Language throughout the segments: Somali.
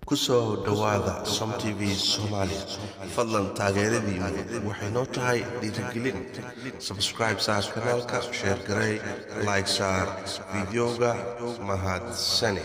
kusoo dhawaada Som TV Soomaali fadlan taageeradiina waxay noo tahay dhiirigelin subscribe saar kanaalka share garay like saar videoga mahadsani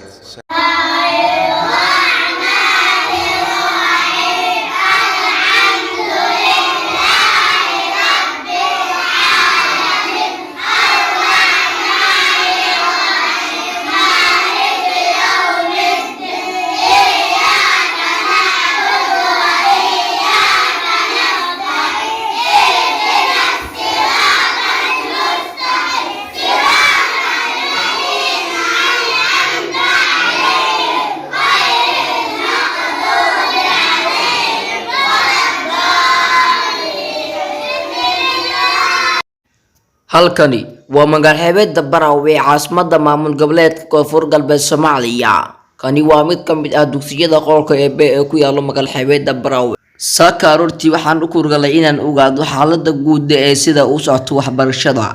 halkani waa magaal xeebada Barawe caasimadda maamul goboleedka Koonfur Galbeed Soomaaliya. Kani waa mid ka mid ah dugsiyada qolka ee ku yaalo magaal xeebada Barawe. Saaka aroortii waxaan u kurgalay inaan ogaado xaaladda guud ee sida uu socdo waxbarashada.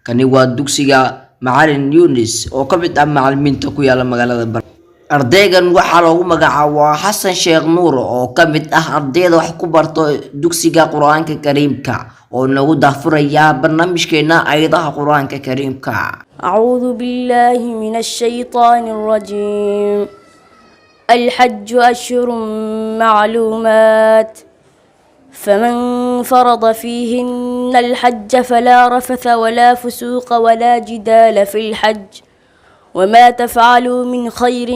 Kani waa dugsiga Macalin Yunis oo ka mid ah macallimiinta ku yaala magaalada Barawe. Ardaygan waxaa lagu magacaabaa Xasan Sheekh Nuur oo ka mid ah ardayda wax ku barto dugsiga Quraanka Kariimka oo nagu daafuraya barnaamijkeena ayadaha Quraanka Kariimka. أعوذ بالله من الشيطان الرجيم. الحج أشهر معلومات فمن فرض فيهن الحج فلا رفث ولا فسوق ولا جدال في الحج وما تفعلوا من خير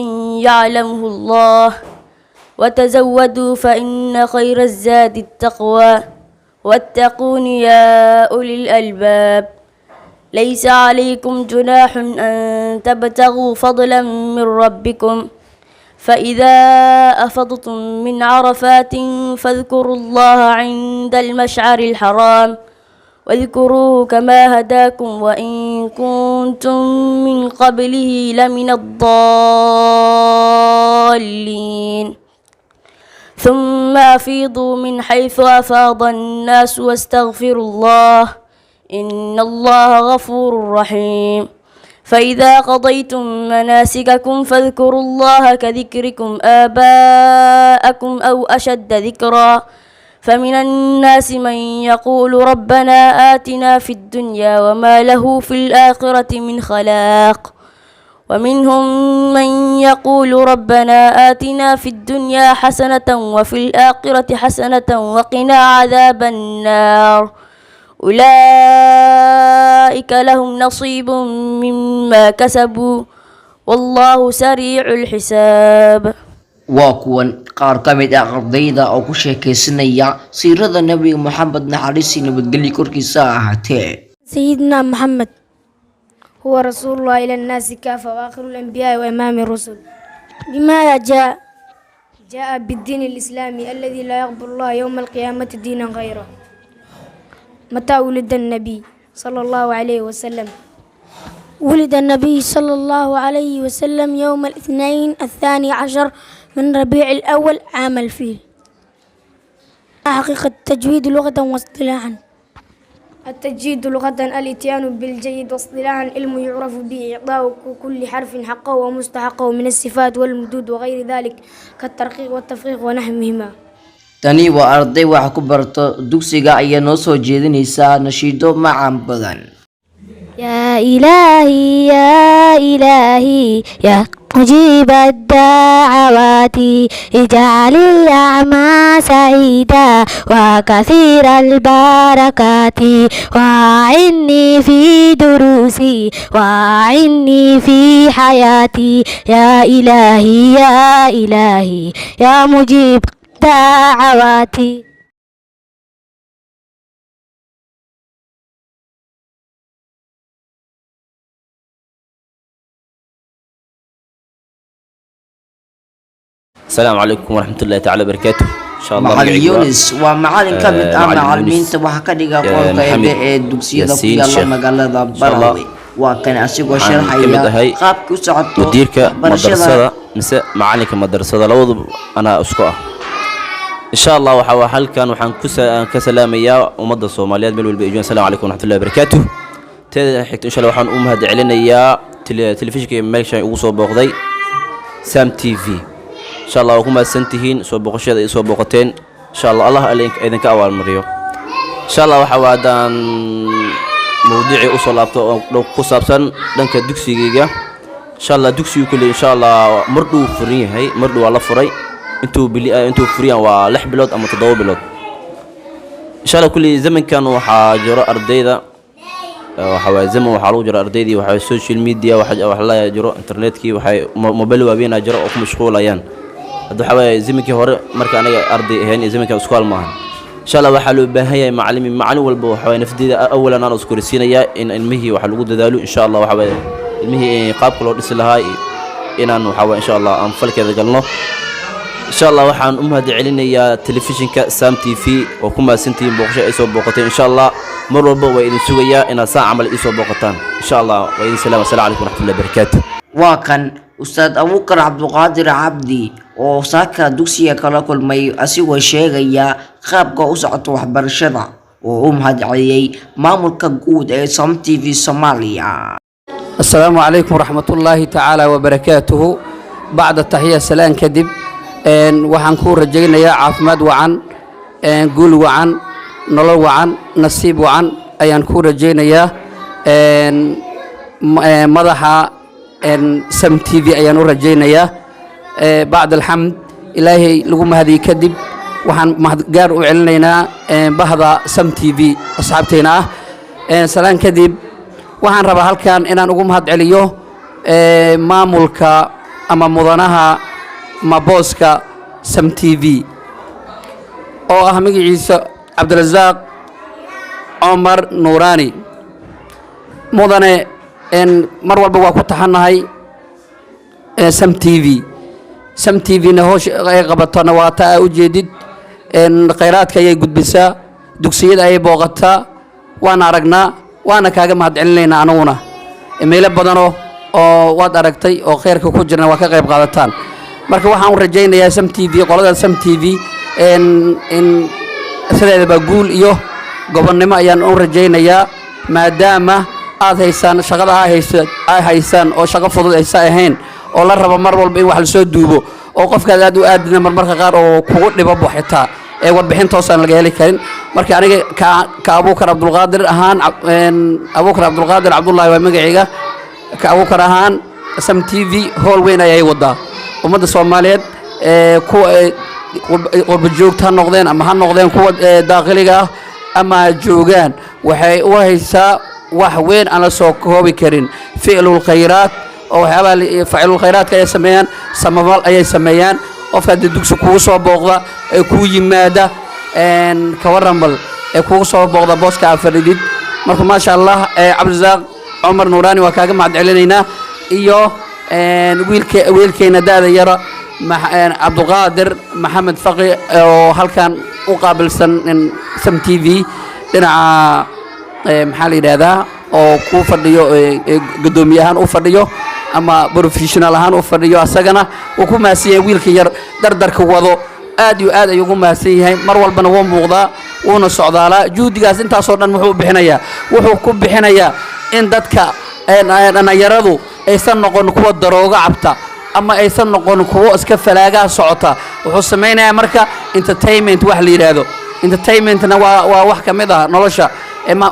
يعلمه الله وتزودوا فإن خير الزاد التقوى واتقون يا أولي الألباب. ليس عليكم جناح أن تبتغوا فضلا من ربكم فإذا أفضتم من عرفات فاذكروا الله عند المشعر الحرام واذكروه كما هداكم وإن كنتم من قبله لمن الضالين. ثم أفيضوا من حيث أفاض الناس واستغفروا الله إن الله غفور رحيم. فإذا قضيتم مناسككم فاذكروا الله كذكركم آباءكم أو أشد ذكرا. فمن الناس من يقول ربنا آتنا في الدنيا وما له في الآخرة من خلاق ومنهم من يقول ربنا آتنا في الدنيا حسنة وفي الآخرة حسنة وقنا عذاب النار. أولئك لهم نصيب مما كسبوا والله سريع الحساب. وكون qaar ka mid ah ardayda oo ku sheekeysanaya siirada Nabi Muhammad naxariis nabadgelyo korkiisa ahaatee. سيدنا محمد هو رسول الله إلى الناس كافة وآخر الأنبياء وإمام الرسل. بماذا جاء بالدين الإسلامي الذي لا يقبل الله يوم القيامة دينا غيره. متى ولد النبي صلى الله عليه وسلم؟ ولد النبي صلى الله عليه وسلم يوم الاثنين 12 من ربيع الأول عام الفيل. حقيقة التجويد لغة واصطلاحا. التجويد لغة الاتيان بالجيد، واصطلاحا علم يعرف به إعطاء كل حرف حقه ومستحقه من الصفات والمدود وغير ذلك كالترقيق والتفخيم ونحوهما. tani waa arday wax ku barto dugsiga ayaa noo soo jeedinaysa nashiido macaan badan. يا إلهي يا إلهي يا مجيب الدعوات اجعل الأعمى سعيدا وكثير البركات وأعني في دروسي وأعني في حياتي يا إلهي يا إلهي يا مجيب دعواتي. السلام عليكم ورحمة الله تعالى وبركاته. إن شاء الله Macalin Yunis waa macallin ka mid ah macallimiinta wax ka dhiga qolka ee dugsiyada ku yaala magaalada Barawe. Waa kan asigoo sharxaya qaabka u socoto مديرك مدرسة mise macalinka madrasada labadu ana isku ah. إن شاء الله waxaa halkan waxaan ka salaamayaa ummadda Soomaaliyeed meel walba ay joogaan. Assalaamu calaykum waraxmatullaahi wabarakaatuh. Teeda xigta insha Allah waxaan u mahad celinayaa telefishinka meesha ugu soo booqday Sam TV insha allah waa ku mahadsantihiin soo boqoshada ay soo boqoteen insha allah allah idinka abaalmariyo insha allah waxa waadaan mawduucii usoo laabto oo ku saabsan dhanka dugsigayga insha allah dugsigu kulli insha allah mardhow furan yahay mardhow waa la furay intuu furiyaan waa 6 bilood ama 7 bilood insha allah kulli zamankan waxaa jiro ardayda waxa waa zaman waxaa lagu jiro ardaydii waxa social media waxa la jiro internetkii waxa mobile waaweyn jiro oo ku mashquulayaan hadda waxa waa zamankii hore marka aniga arday ahayn zamanka iskool maahan insha allah waxa loo baahan yahay macallin walba waxa waa nafteeda awalan aan isku rasiinaya in ilmihii waxa lagu dadaalo insha allah waxa waa ilmihii qaabka loo dhisi lahaa inaan waxa waa insha allah aan falkeeda galno insha allah waxaan u mahad celinayaa telefishinka Sam TV oo ku maasantiin booqasho ay soo booqateen insha allah mar walba way idin sugayaa inaad saac amal isoo booqataan insha allah waa idin salaam alaykum warahmatullahi wabarakatuh waa kan ustaad Abuukar Cabduqaadir Cabdi oo saaka dugsiga kala kulmay asigoo sheegaya qaabka u socoto waxbarashada oo u mahad celiyay maamulka guud ee Sam TV Soomaaliya. السلام عليكم ورحمة الله تعالى وبركاته بعد التحية سلام كدب waxaan ku rajaynayaa caafimaad wacan guul wacan nolol wacan nasiib wacan ayaan ku rajaynayaa madaxa Sam TV ayaan u rajaynayaa bacd alxamd ilaahay lagu mahadiy kadib waxaan mahadgaar u celinaynaa bahda Sam TV asxaabteena salaan kadib waxaan rabaa halkan inaan ugu mahad celiyo maamulka ama mudanaha mabooska Sam TV oo ah magaciisa Cabdirasaaq Omar Nuurani mudane mar walba waa ku taxanahay Sam TV na hoosh ay qabatana waa taa u jeedid khayraadka ay gudbisaa dugsiyada ay booqataa waan aragnaa waana kaaga mahad celinaynaa anaguna meelo badan oo waad aragtay oo khayrka ku jirna waa ka qayb qaadataan marka waxaan u rajaynayaa Sam TV qolada Sam TV in sideedaba guul iyo gobonnimo ayaan u rajaynayaa maadaama aad haysaan shaqada ay haysaan oo shaqo fudud aysan ahayn oo la rabo mar walba in wax la soo duubo oo qofka aad u aadina marmarka qaar oo kugu dhibo xitaa ee warbixin toosan laga heli karin marka aniga ka Abuukar Cabdulqaadir ahaan Abuukar Cabdulqaadir Cabdullaahi waa magacayga ka Abuukar ahaan Sam TV hool weyn ayay wadaa ummadda Soomaaliyeed kuwa qurba joogta noqdeen ama ha noqdeen kuwa daaqiliga ah ama joogaan waxay u haysaa wax weyn aan la soo koobi karin ficilul khayraat oo waxyaaba ficilul khayraat ay sameeyaan samaval ay sameeyaan qofka dugsi kugu soo booqda ee ku yimaada ka waranbal ee kugu soo booqda booska afridid marka ma sha Allah Cabdirasaaq Omar Nuurani waa kaaga mahad celinaynaa iyo wiilkeena daada yara Cabduqaadir Maxamed Faqi oo halkan u qaabilsan Sam TV dhinaca maxaa la yiraahdaa oo ku fadhiyo gudoomiyahan u fadhiyo ama professional ahaan u fadhiyo asagana uu ku maasiyay wiilka yar dardarka wado aad iyo aad ay ugu maasan yahay mar walbana wuu muuqdaa wuuna socdaalaa juhdigaas intaasoo dhan wuxuu ku bixinayaa in dadka dhalinyaradu aysan noqon kuwa darooga cabta ama aysan noqon kuwa iska falaaga socota wuxuu sameeyaa marka entertainment wax la yiraahdo entertainmentna waa wax kamid ah nolosha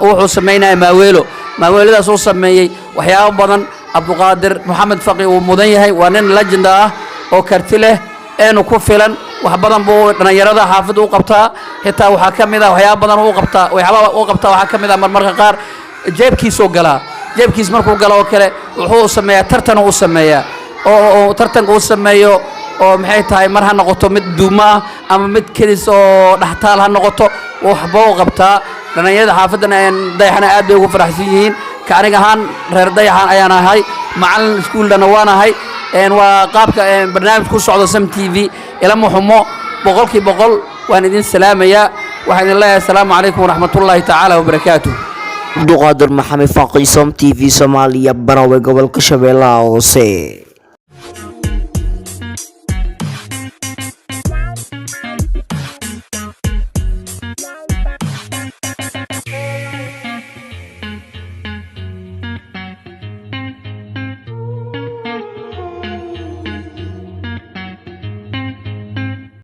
wuxuu sameeyaa maaweeladaas uu sameeyay waxyaabo badan Cabduqaadir Maxamed Faqi uu mudan yahay waa nin legend ah oo karti leh eenu ku filan wax badan buu dhalinyarada xaafid u qabtaa xitaa waxa kamid ah waxyaabo badan uu qabtaa waxa kamid ah marmarka qaar jeebkiis markuu galo oo kale wuxuu sameeyaa tartan uu sameeyaa oo tartanka uu sameeyo oo maxay tahay mar ha noqoto mid duuma ama mid kelis oo dhaxtaal ha noqoto waxba uu qabtaa dhalinyarada xaafidana dayaxana aad bay ugu faraxsan yihiin ka aniga ahaan reer dayaxan ayaan ahay macallin iskuulna waan ahay waa qaabka barnaamij ku socdo Sam TV ila muxumo 100% waan idin salaamayaa waxaan idin leeyahay assalaamu calaykum waraxmatullaahi tacaala wabarakaatuh Cabduqaadir Maxamed Faqi Sam TV Soomaaliya Barawe gobolka Shabeellaha Hoose.